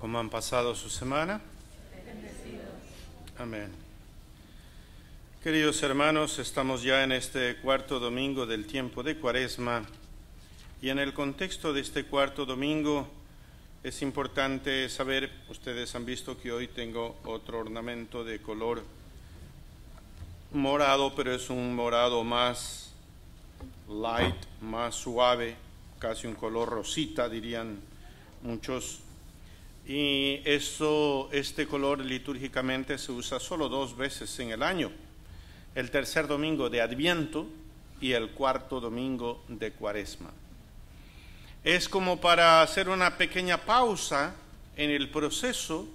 ¿Cómo han pasado su semana? Bendecidos. Amén. Queridos hermanos, estamos ya en este cuarto domingo del tiempo de Cuaresma y en el contexto de este cuarto domingo es importante saber, ustedes han visto que hoy tengo otro ornamento de color morado, pero es un morado más light, más suave, casi un color rosita dirían muchos. Y este color litúrgicamente se usa solo 2 veces en el año, el tercer domingo de Adviento y el cuarto domingo de Cuaresma. Es como para hacer una pequeña pausa en el proceso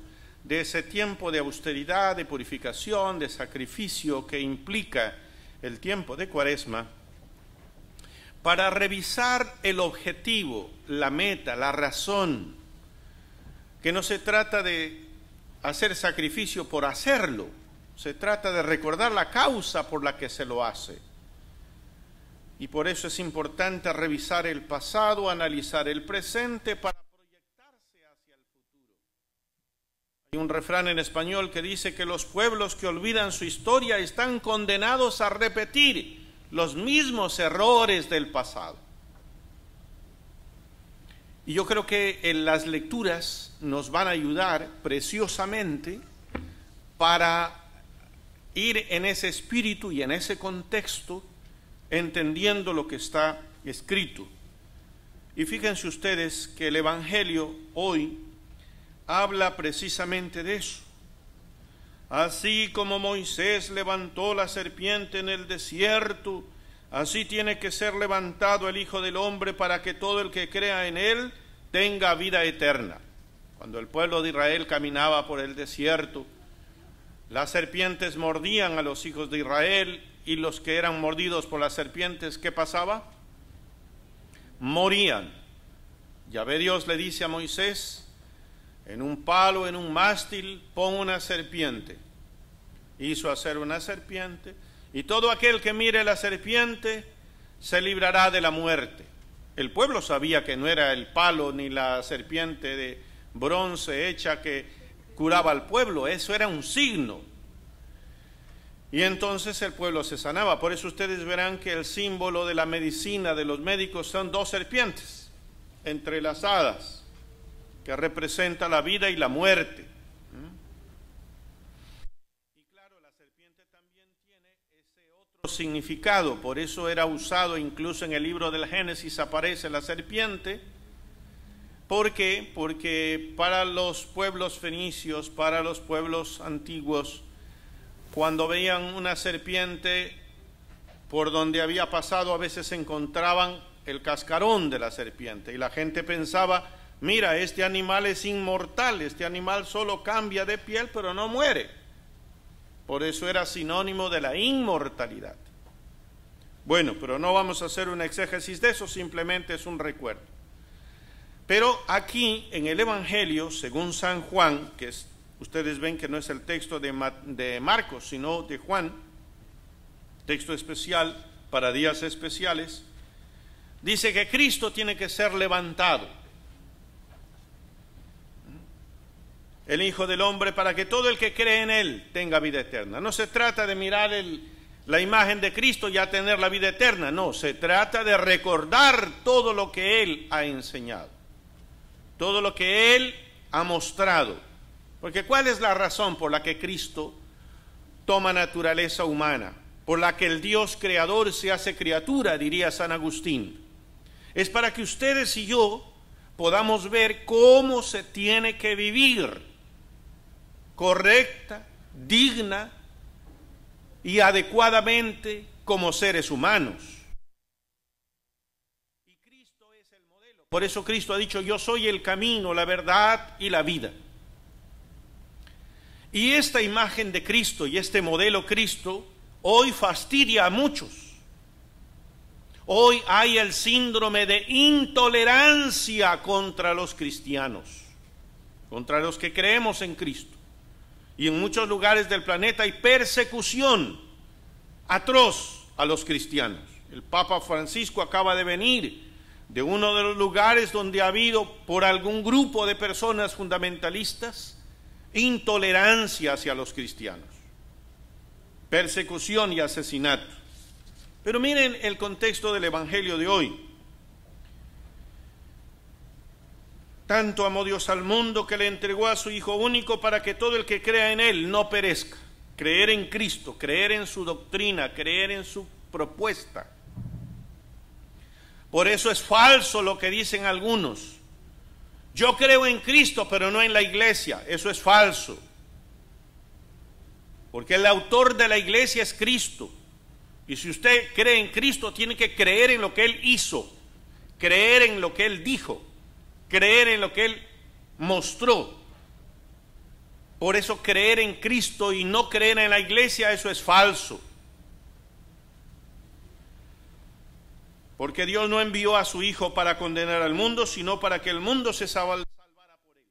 de ese tiempo de austeridad, de purificación, de sacrificio que implica el tiempo de Cuaresma, para revisar el objetivo, la meta, la razón, que no se trata de hacer sacrificio por hacerlo, se trata de recordar la causa por la que se lo hace. Y por eso es importante revisar el pasado, analizar el presente para proyectarse hacia el futuro. Hay un refrán en español que dice que los pueblos que olvidan su historia están condenados a repetir los mismos errores del pasado. Y yo creo que en las lecturas nos van a ayudar preciosamente para ir en ese espíritu y en ese contexto, entendiendo lo que está escrito. Y fíjense ustedes que el Evangelio hoy habla precisamente de eso. Así como Moisés levantó la serpiente en el desierto, así tiene que ser levantado el Hijo del Hombre para que todo el que crea en él tenga vida eterna. Cuando el pueblo de Israel caminaba por el desierto, las serpientes mordían a los hijos de Israel y los que eran mordidos por las serpientes, ¿qué pasaba? Morían. Yahvé Dios le dice a Moisés, en un palo, en un mástil, pon una serpiente. Hizo hacer una serpiente, y todo aquel que mire la serpiente se librará de la muerte. El pueblo sabía que no era el palo ni la serpiente de bronce hecha que curaba al pueblo, eso era un signo. Y entonces el pueblo se sanaba. Por eso ustedes verán que el símbolo de la medicina de los médicos son 2 serpientes entrelazadas, que representa la vida y la muerte. Y claro, la serpiente también tiene ese otro significado, por eso era usado incluso en el libro del Génesis aparece la serpiente. ¿Por qué? Porque para los pueblos fenicios, para los pueblos antiguos, cuando veían una serpiente por donde había pasado, a veces encontraban el cascarón de la serpiente y la gente pensaba, mira, este animal es inmortal, este animal solo cambia de piel pero no muere. Por eso era sinónimo de la inmortalidad. Bueno, pero no vamos a hacer un exégesis de eso, simplemente es un recuerdo. Pero aquí en el Evangelio, según San Juan, que es, ustedes ven que no es el texto de Marcos, sino de Juan, texto especial para días especiales, dice que Cristo tiene que ser levantado, el Hijo del Hombre, para que todo el que cree en Él tenga vida eterna. No se trata de mirar la imagen de Cristo y ya tener la vida eterna, no, se trata de recordar todo lo que Él ha enseñado, todo lo que Él ha mostrado. Porque ¿cuál es la razón por la que Cristo toma naturaleza humana? Por la que el Dios creador se hace criatura, diría San Agustín. Es para que ustedes y yo podamos ver cómo se tiene que vivir correcta, digna y adecuadamente como seres humanos. Y Cristo es el modelo. Por eso Cristo ha dicho, yo soy el camino, la verdad y la vida. Y esta imagen de Cristo y este modelo Cristo hoy fastidia a muchos. Hoy hay el síndrome de intolerancia contra los cristianos, contra los que creemos en Cristo. Y en muchos lugares del planeta hay persecución atroz a los cristianos. El Papa Francisco acaba de venir de uno de los lugares donde ha habido por algún grupo de personas fundamentalistas intolerancia hacia los cristianos, persecución y asesinato. Pero miren el contexto del Evangelio de hoy. Tanto amó Dios al mundo que le entregó a su Hijo único para que todo el que crea en Él no perezca. Creer en Cristo, creer en su doctrina, creer en su propuesta. Por eso es falso lo que dicen algunos. Yo creo en Cristo, pero no en la iglesia. Eso es falso. Porque el autor de la iglesia es Cristo. Y si usted cree en Cristo, tiene que creer en lo que Él hizo, creer en lo que Él dijo, creer en lo que Él mostró. Por eso creer en Cristo y no creer en la iglesia, eso es falso. Porque Dios no envió a su Hijo para condenar al mundo, sino para que el mundo se salvara por Él.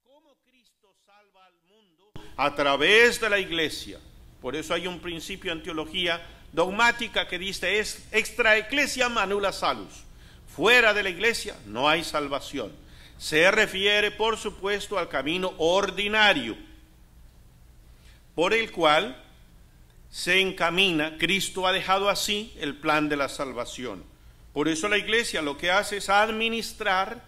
¿Cómo Cristo salva al mundo? A través de la iglesia. Por eso hay un principio en teología dogmática que dice: es extra ecclesiam nulla salus. Fuera de la iglesia no hay salvación. Se refiere, por supuesto, al camino ordinario por el cual se encamina. Cristo ha dejado así el plan de la salvación. Por eso la iglesia lo que hace es administrar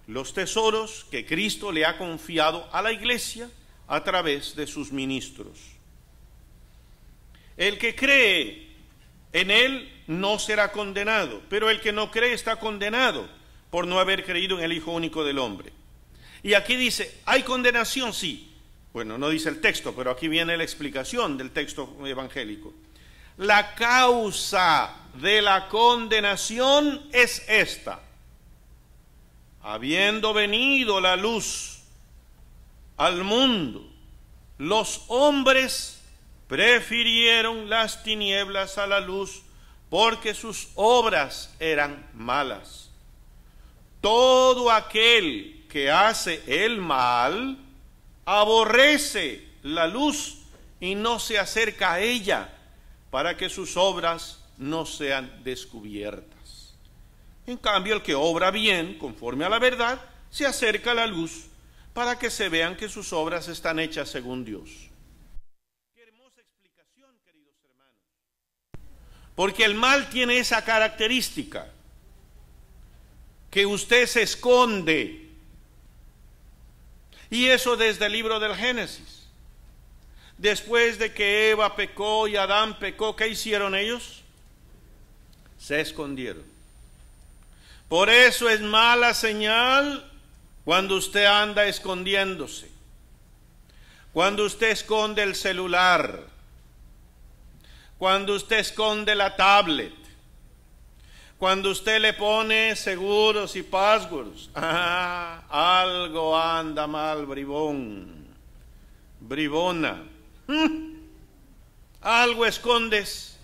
los tesoros que Cristo le ha confiado a la iglesia a través de sus ministros. El que cree en Él no será condenado, pero el que no cree está condenado por no haber creído en el Hijo único del hombre. Y aquí dice, ¿hay condenación? Sí. Bueno, no dice el texto, pero aquí viene la explicación del texto evangélico. La causa de la condenación es esta: habiendo venido la luz al mundo, los hombres prefirieron las tinieblas a la luz, porque sus obras eran malas. Todo aquel que hace el mal aborrece la luz y no se acerca a ella, para que sus obras no sean descubiertas. En cambio, el que obra bien, conforme a la verdad, se acerca a la luz, para que se vean que sus obras están hechas según Dios. Qué hermosa explicación, queridos hermanos. Porque el mal tiene esa característica, que usted se esconde. Y eso desde el libro del Génesis. Después de que Eva pecó y Adán pecó, ¿qué hicieron ellos? Se escondieron. Por eso es mala señal cuando usted anda escondiéndose. Cuando usted esconde el celular. Cuando usted esconde la tablet. Cuando usted le pone seguros y passwords. Algo anda mal, bribón, bribona. Algo escondes.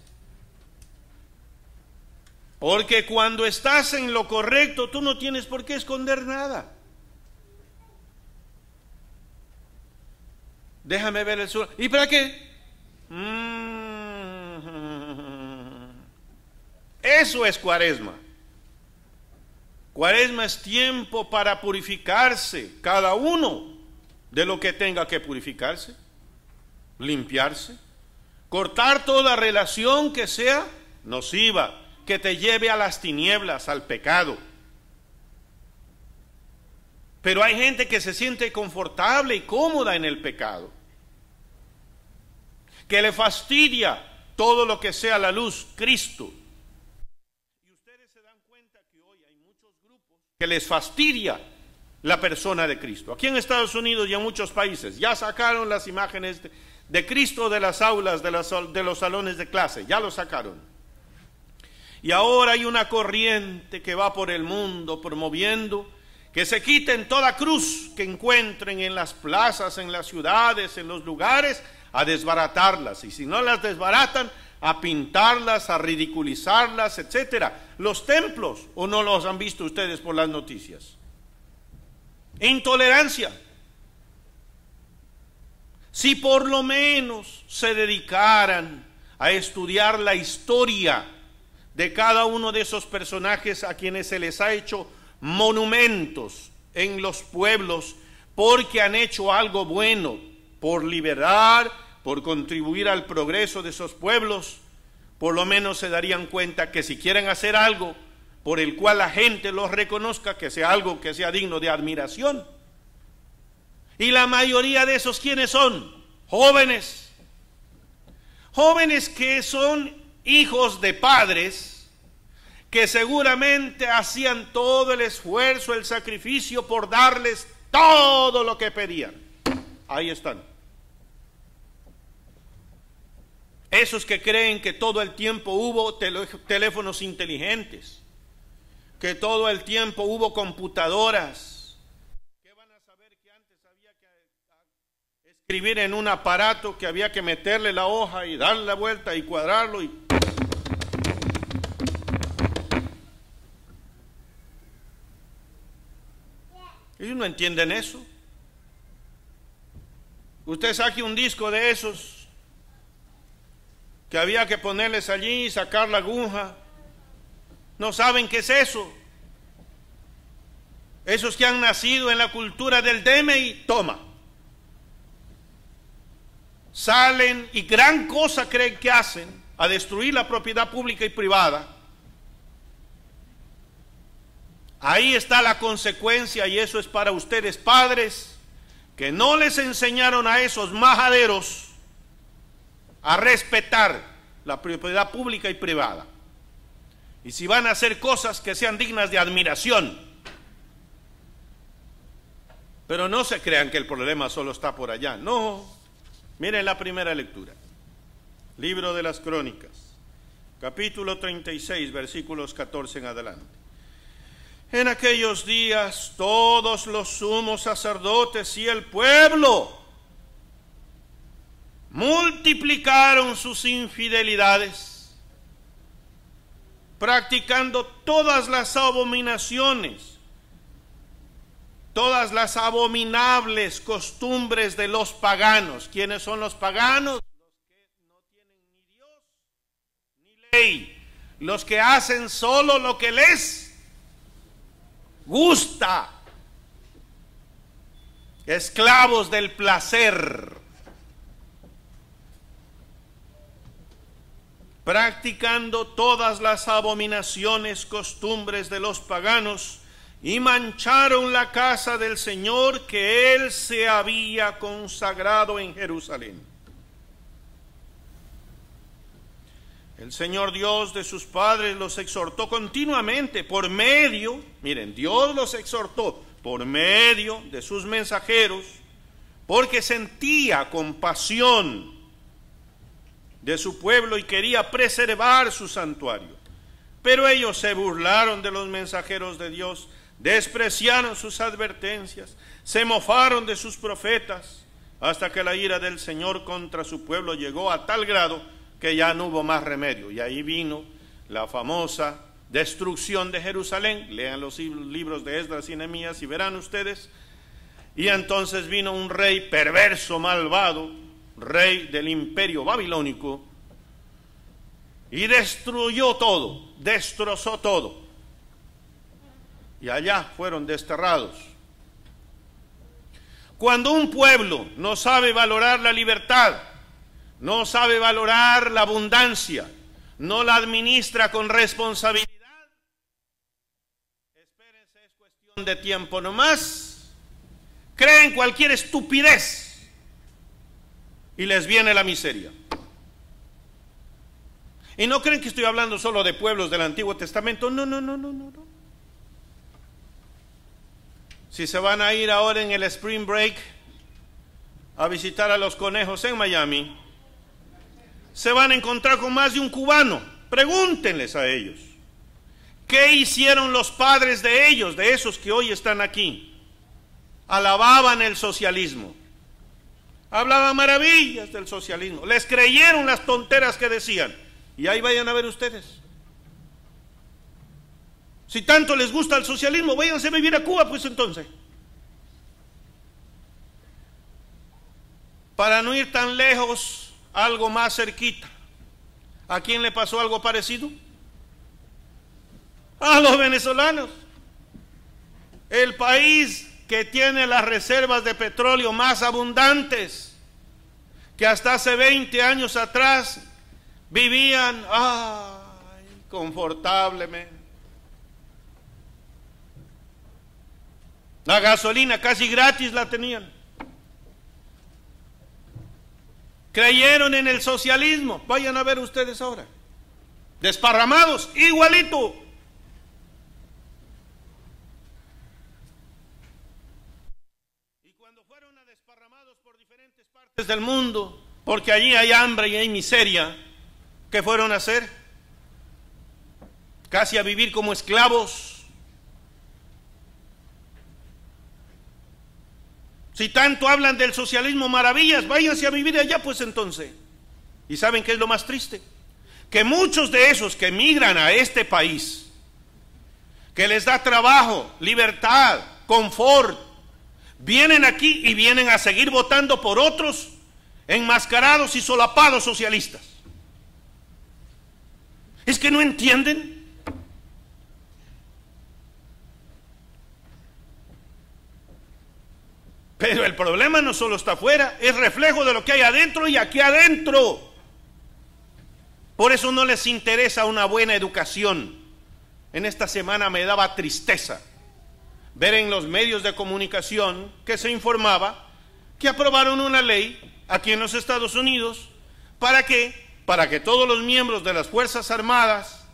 Porque cuando estás en lo correcto, tú no tienes por qué esconder nada. Déjame ver el sur. ¿Y para qué? Eso es Cuaresma. Cuaresma es tiempo para purificarse, cada uno de lo que tenga que purificarse, limpiarse, cortar toda relación que sea nociva, que te lleve a las tinieblas, al pecado. Pero hay gente que se siente confortable y cómoda en el pecado, que le fastidia todo lo que sea la luz, Cristo. Que les fastidia la persona de Cristo. Aquí en Estados Unidos y en muchos países ya sacaron las imágenes de Cristo de las aulas, de los salones de clase, ya lo sacaron. Y ahora hay una corriente que va por el mundo promoviendo que se quiten toda cruz que encuentren en las plazas, en las ciudades, en los lugares, a desbaratarlas. Y si no las desbaratan, a pintarlas, a ridiculizarlas, etcétera. Los templos, ¿o no los han visto ustedes por las noticias? Intolerancia. Si por lo menos se dedicaran a estudiar la historia de cada uno de esos personajes a quienes se les ha hecho monumentos en los pueblos porque han hecho algo bueno por liberar, por contribuir al progreso de esos pueblos. Por lo menos se darían cuenta que si quieren hacer algo por el cual la gente los reconozca, que sea algo que sea digno de admiración. Y la mayoría de esos, ¿quiénes son? Jóvenes. Jóvenes que son hijos de padres que seguramente hacían todo el esfuerzo, el sacrificio por darles todo lo que pedían. Ahí están. Esos que creen que todo el tiempo hubo teléfonos inteligentes, que todo el tiempo hubo computadoras, que van a saber que antes había que escribir en un aparato, que había que meterle la hoja y darle la vuelta y cuadrarlo y... Ellos no entienden eso. Usted saque un disco de esos que había que ponerles allí y sacar la aguja. No saben qué es eso. Esos que han nacido en la cultura del deme y toma. Salen y gran cosa creen que hacen a destruir la propiedad pública y privada. Ahí está la consecuencia, y eso es para ustedes padres que no les enseñaron a esos majaderos a respetar la propiedad pública y privada. Y si van a hacer cosas que sean dignas de admiración. Pero no se crean que el problema solo está por allá. No. Miren la primera lectura. Libro de las Crónicas, capítulo 36, versículos 14 en adelante. En aquellos días todos los sumos sacerdotes y el pueblo multiplicaron sus infidelidades, practicando todas las abominaciones, todas las abominables costumbres de los paganos. ¿Quiénes son los paganos? Los que no tienen ni Dios ni ley, los que hacen solo lo que les gusta, esclavos del placer, practicando todas las abominaciones, costumbres de los paganos, y mancharon la casa del Señor que Él se había consagrado en Jerusalén. El Señor Dios de sus padres los exhortó continuamente por medio, miren, Dios los exhortó por medio de sus mensajeros, porque sentía compasión de su pueblo y quería preservar su santuario. Pero ellos se burlaron de los mensajeros de Dios, despreciaron sus advertencias, se mofaron de sus profetas, hasta que la ira del Señor contra su pueblo llegó a tal grado que ya no hubo más remedio. Y ahí vino la famosa destrucción de Jerusalén. Lean los libros de Esdras y Nehemías y verán ustedes. Y entonces vino un rey perverso, malvado, rey del imperio babilónico, y destruyó todo, destrozó todo. Y allá fueron desterrados. Cuando un pueblo no sabe valorar la libertad, no sabe valorar la abundancia, no la administra con responsabilidad, espérense, es cuestión de tiempo nomás, creen cualquier estupidez y les viene la miseria. Y no creen que estoy hablando solo de pueblos del Antiguo Testamento, no. Si se van a ir ahora en el Spring Break a visitar a los conejos en Miami, se van a encontrar con más de un cubano. Pregúntenles a ellos, ¿qué hicieron los padres de ellos, de esos que hoy están aquí? Alababan el socialismo, hablaban maravillas del socialismo, les creyeron las tonteras que decían, y ahí vayan a ver ustedes. Si tanto les gusta el socialismo, váyanse a vivir a Cuba, pues entonces. Para no ir tan lejos, algo más cerquita. ¿A quién le pasó algo parecido? a los venezolanos. El país que tiene las reservas de petróleo más abundantes, que hasta hace 20 años atrás vivían confortablemente. La gasolina casi gratis la tenían. Creyeron en el socialismo. Vayan a ver ustedes ahora. Desparramados, igualito. Y cuando fueron a desparramados por diferentes partes del mundo, porque allí hay hambre y hay miseria, ¿qué fueron a hacer? Casi a vivir como esclavos. Si tanto hablan del socialismo, maravillas, váyanse a vivir allá pues entonces. ¿Y saben qué es lo más triste? Que muchos de esos que emigran a este país, que les da trabajo, libertad, confort, vienen aquí y vienen a seguir votando por otros enmascarados y solapados socialistas. ¿Es que no entienden? Pero el problema no solo está afuera, es reflejo de lo que hay adentro y aquí adentro. Por eso no les interesa una buena educación. En esta semana me daba tristeza ver en los medios de comunicación que se informaba que aprobaron una ley aquí en los Estados Unidos. ¿Para qué? Para que todos los miembros de las Fuerzas Armadas,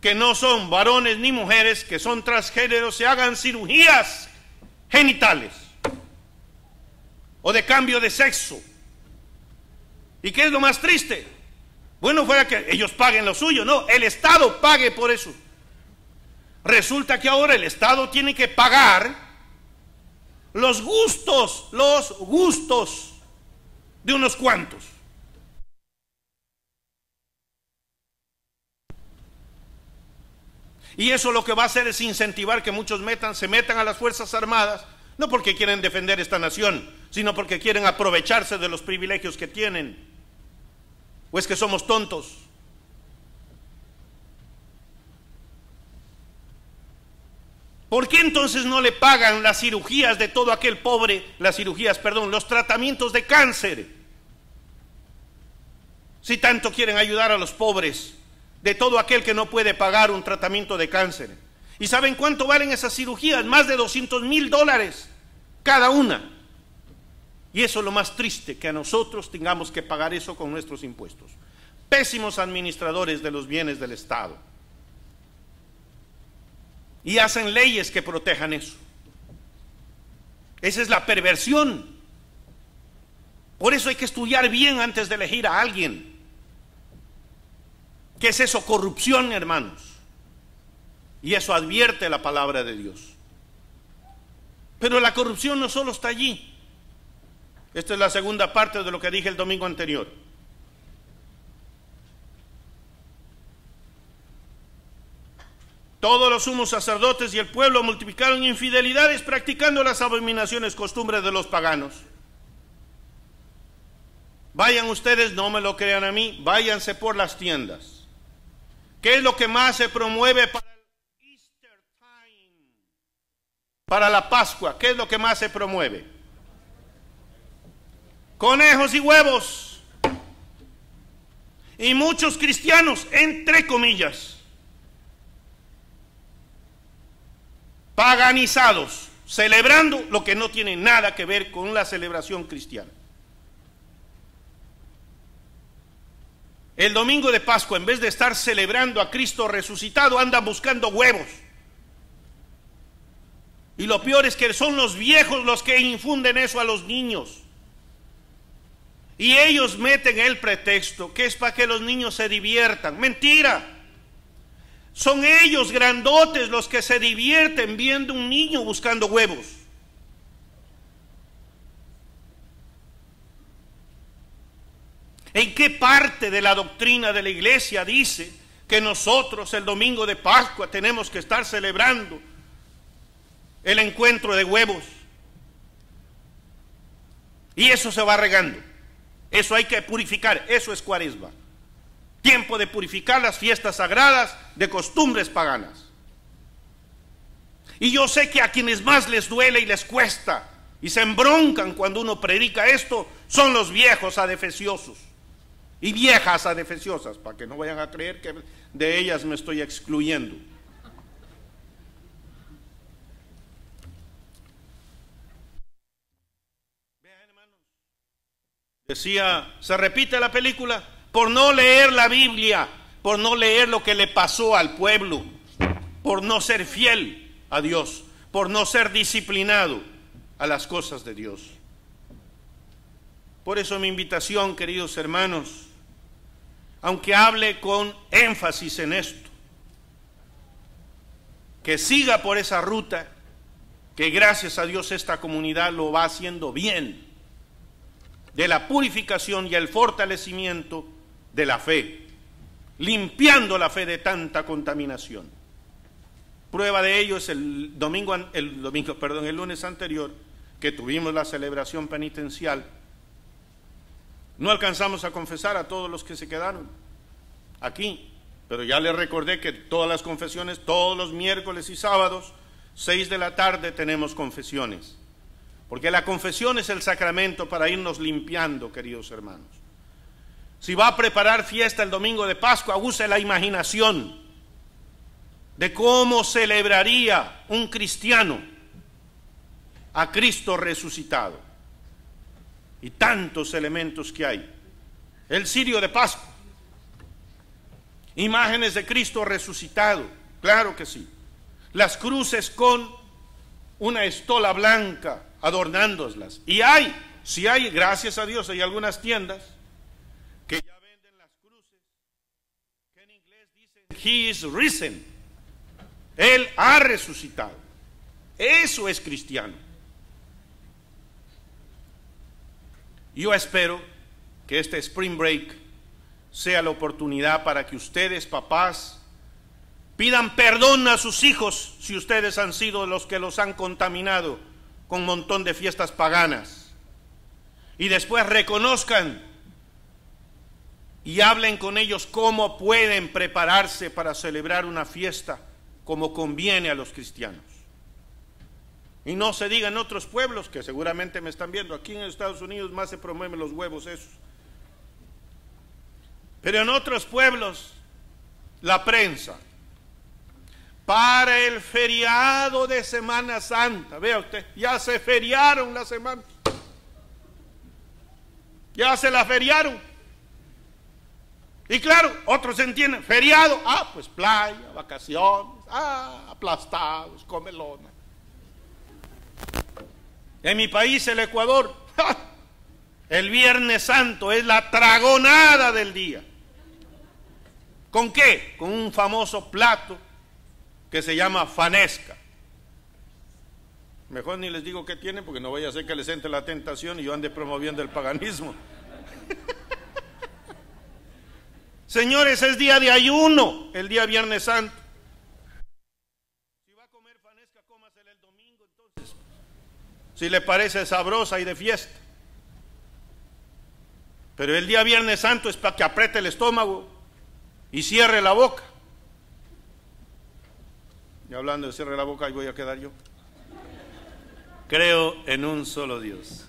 que no son varones ni mujeres, que son transgéneros, se hagan cirugías genitales o de cambio de sexo. ¿Y qué es lo más triste? Bueno, fuera que ellos paguen lo suyo, no, el Estado pague por eso. Resulta que ahora el Estado tiene que pagar los gustos de unos cuantos. Y eso lo que va a hacer es incentivar que muchos se metan a las Fuerzas Armadas, no porque quieren defender esta nación, sino porque quieren aprovecharse de los privilegios que tienen. ¿O es que somos tontos? ¿Por qué entonces no le pagan las cirugías de todo aquel pobre, los tratamientos de cáncer? Si tanto quieren ayudar a los pobres, de todo aquel que no puede pagar un tratamiento de cáncer. ¿Y saben cuánto valen esas cirugías? Más de $200,000 cada una. Y eso es lo más triste, que a nosotros tengamos que pagar eso con nuestros impuestos. Pésimos administradores de los bienes del Estado. Y hacen leyes que protejan eso. Esa es la perversión. Por eso hay que estudiar bien antes de elegir a alguien. ¿Qué es eso? Corrupción, hermanos. Y eso advierte la palabra de Dios. Pero la corrupción no solo está allí. Esta es la segunda parte de lo que dije el domingo anterior. Todos los sumos sacerdotes y el pueblo multiplicaron infidelidades, practicando las abominaciones, costumbres de los paganos. Vayan ustedes, no me lo crean a mí, váyanse por las tiendas. ¿Qué es lo que más se promueve para el Easter time? Para la Pascua, ¿qué es lo que más se promueve? Conejos y huevos. Y muchos cristianos, entre comillas, paganizados, celebrando lo que no tiene nada que ver con la celebración cristiana. El domingo de Pascua, en vez de estar celebrando a Cristo resucitado, andan buscando huevos. Y lo peor es que son los viejos los que infunden eso a los niños. Y ellos meten el pretexto que es para que los niños se diviertan. ¡Mentira! Son ellos grandotes los que se divierten viendo un niño buscando huevos. ¿En qué parte de la doctrina de la iglesia dice que nosotros el domingo de Pascua tenemos que estar celebrando el encuentro de huevos? Y eso se va regando. Eso hay que purificar. Eso es Cuaresma. Tiempo de purificar las fiestas sagradas de costumbres paganas. Y yo sé que a quienes más les duele y les cuesta y se embroncan cuando uno predica esto son los viejos adefesiosos y viejas adefesiosas, para que no vayan a creer que de ellas me estoy excluyendo. Vean, hermanos, decía, se repite la película por no leer la Biblia, por no leer lo que le pasó al pueblo, por no ser fiel a Dios, por no ser disciplinado a las cosas de Dios. Por eso mi invitación, queridos hermanos, aunque hable con énfasis en esto, que siga por esa ruta, que gracias a Dios esta comunidad lo va haciendo bien, de la purificación y el fortalecimiento de la fe, limpiando la fe de tanta contaminación. Prueba de ello es el lunes anterior, que tuvimos la celebración penitencial. No alcanzamos a confesar a todos los que se quedaron aquí, pero ya les recordé que todas las confesiones, todos los miércoles y sábados, 6 de la tarde tenemos confesiones, porque la confesión es el sacramento para irnos limpiando, queridos hermanos. Si va a preparar fiesta el domingo de Pascua, use la imaginación de cómo celebraría un cristiano a Cristo resucitado. Y tantos elementos que hay. El cirio de Pascua, imágenes de Cristo resucitado, claro que sí. Las cruces con una estola blanca adornándolas. Y si hay, gracias a Dios, hay algunas tiendas que ya venden las cruces, que en inglés dicen He is risen. Él ha resucitado. Eso es cristiano. Yo espero que este Spring Break sea la oportunidad para que ustedes, papás, pidan perdón a sus hijos si ustedes han sido los que los han contaminado con un montón de fiestas paganas. Y después reconozcan y hablen con ellos cómo pueden prepararse para celebrar una fiesta como conviene a los cristianos. Y no se diga en otros pueblos, que seguramente me están viendo, aquí en Estados Unidos más se promueven los huevos esos. Pero en otros pueblos, la prensa, para el feriado de Semana Santa, vea usted, ya se feriaron la semana. Ya se la feriaron. Y claro, otros entienden, feriado, pues playa, vacaciones, aplastados, comelona. En mi país, el Ecuador, el Viernes Santo es la tragonada del día. ¿Con qué? Con un famoso plato que se llama fanesca. Mejor ni les digo qué tiene, porque no vaya a ser que les entre la tentación y yo ande promoviendo el paganismo. Señores, es día de ayuno, el día Viernes Santo. Si va a comer fanesca, cómasela el domingo, entonces. Si le parece sabrosa y de fiesta. Pero el día Viernes Santo es para que apriete el estómago y cierre la boca. Y hablando de cierre la boca, ahí voy a quedar yo. Creo en un solo Dios.